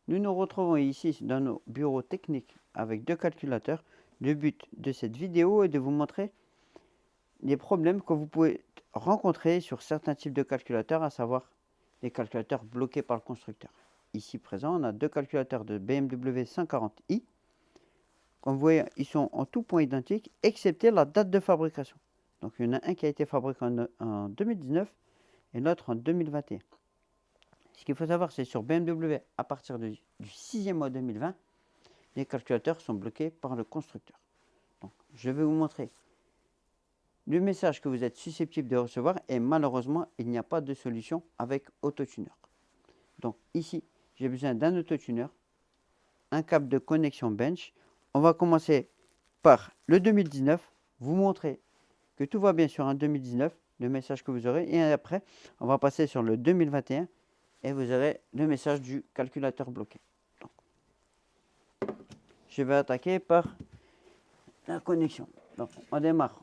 Nous nous retrouvons ici dans nos bureaux techniques avec deux calculateurs. Le but de cette vidéo est de vous montrer les problèmes que vous pouvez rencontrer sur certains types de calculateurs, à savoir les calculateurs bloqués par le constructeur. Ici présent, on a deux calculateurs de BMW 140i. Comme vous voyez, ils sont en tout point identiques, excepté la date de fabrication. Donc il y en a un qui a été fabriqué en 2019 et l'autre en 2021. Ce qu'il faut savoir, c'est sur BMW, à partir du 6e mois 2020, les calculateurs sont bloqués par le constructeur. Donc, je vais vous montrer le message que vous êtes susceptible de recevoir et malheureusement, il n'y a pas de solution avec Autotuner. Donc ici, j'ai besoin d'un autotuner, un câble de connexion bench. On va commencer par le 2019, vous montrer que tout va bien sur un 2019, le message que vous aurez, et après, on va passer sur le 2021 et vous aurez le message du calculateur bloqué. Donc, je vais attaquer par la connexion. Donc, on démarre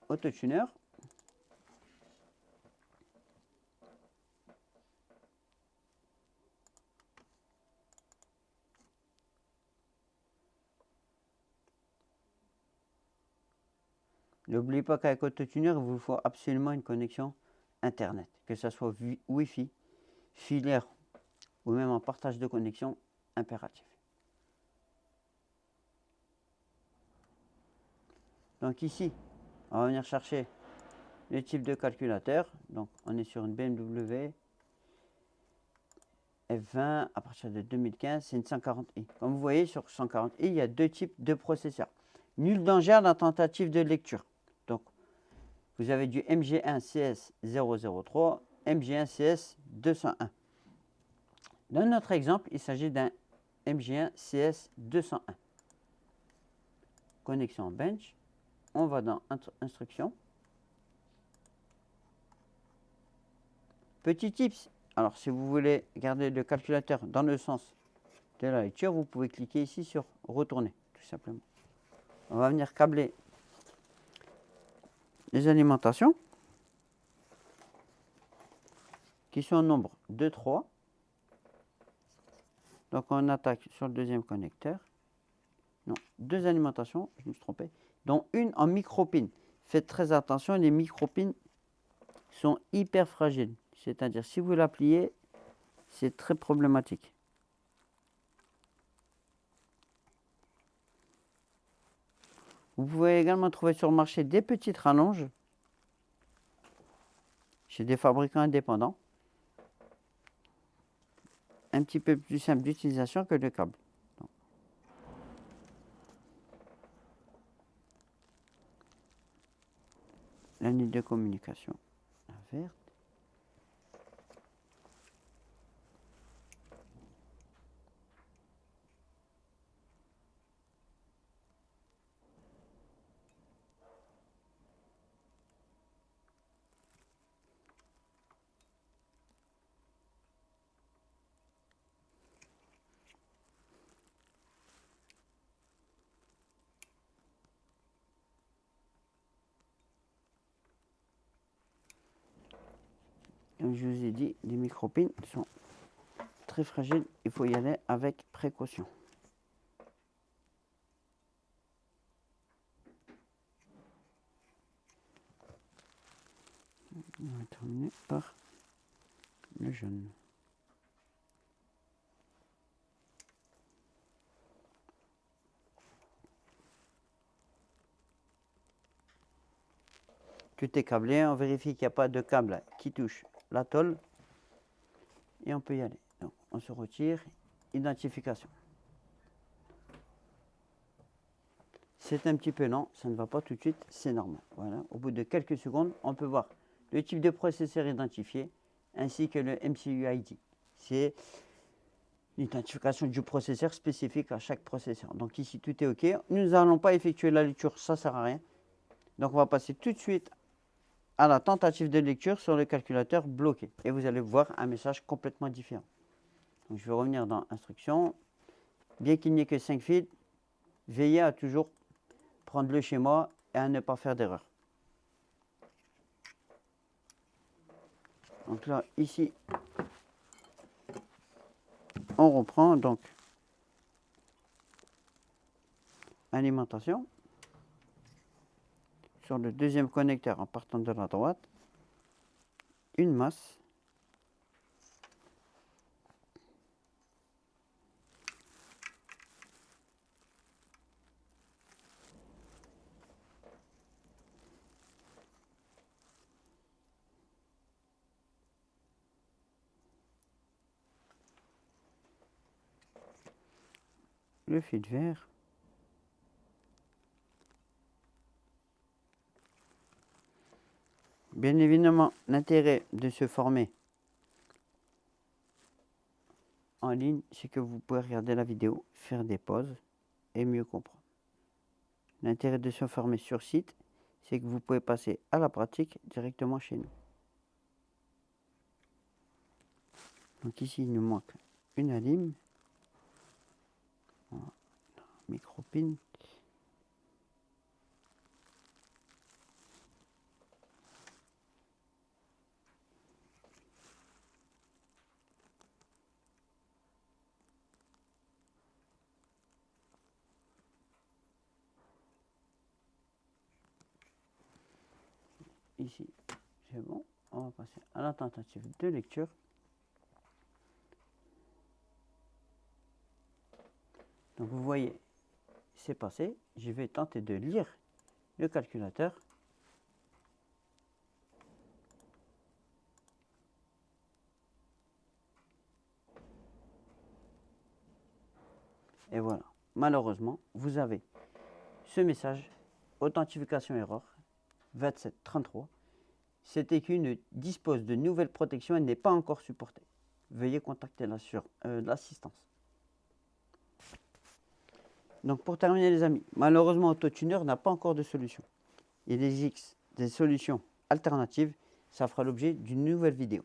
Autotuner. N'oubliez pas qu'avec Autotuner, il vous faut absolument une connexion Internet, que ce soit Wi-Fi, filaire ou même en partage de connexion impératif. Donc ici, on va venir chercher le type de calculateur. Donc on est sur une BMW F20 à partir de 2015, c'est une 140i. Comme vous voyez, sur 140i, il y a deux types de processeurs. Nul danger à la tentative de lecture. Donc vous avez du MG1CS003, MG1CS201. Dans notre exemple, il s'agit d'un MG1CS201. Connexion bench. On va dans Instructions. Petit tips, alors si vous voulez garder le calculateur dans le sens de la lecture, vous pouvez cliquer ici sur Retourner, tout simplement. On va venir câbler les alimentations qui sont au nombre de 3. Donc on attaque sur le deuxième connecteur. Non, deux alimentations, je me suis trompé, dont une en micro-pin. Faites très attention, les micro-pins sont hyper fragiles. C'est-à-dire, si vous la pliez, c'est très problématique. Vous pouvez également trouver sur le marché des petites rallonges chez des fabricants indépendants. Un petit peu plus simple d'utilisation que le câble. Donc, la ligne de communication, la verte. Comme je vous ai dit, les micro-pins sont très fragiles. Il faut y aller avec précaution. On va terminer par le jaune. Tout est câblé, on vérifie qu'il n'y a pas de câble qui touche la tôle et on peut y aller. Donc, on se retire, identification. C'est un petit peu lent, ça ne va pas tout de suite, c'est normal. Voilà. Au bout de quelques secondes, on peut voir le type de processeur identifié ainsi que le MCU ID. C'est l'identification du processeur spécifique à chaque processeur. Donc ici, tout est OK. Nous n'allons pas effectuer la lecture, ça ne sert à rien. Donc on va passer tout de suite à la tentative de lecture sur le calculateur bloqué. Et vous allez voir un message complètement différent. Donc je vais revenir dans Instructions. Bien qu'il n'y ait que 5 fils, veillez à toujours prendre le schéma et à ne pas faire d'erreur. Donc là, ici, On reprend donc alimentation. Sur le deuxième connecteur en partant de la droite, une masse. Le fil vert. Bien évidemment, l'intérêt de se former en ligne, c'est que vous pouvez regarder la vidéo, faire des pauses et mieux comprendre. L'intérêt de se former sur site, c'est que vous pouvez passer à la pratique directement chez nous. Donc ici, il nous manque une alim, micro-pin. Ici, c'est bon. On va passer à la tentative de lecture. Donc vous voyez, c'est passé. Je vais tenter de lire le calculateur. Et voilà. Malheureusement, vous avez ce message, authentification erreur 2733. Cet écu ne dispose de nouvelles protections et n'est pas encore supporté. Veuillez contacter l'assistance. Donc pour terminer les amis, malheureusement AutoTuner n'a pas encore de solution. Il existe des solutions alternatives, ça fera l'objet d'une nouvelle vidéo.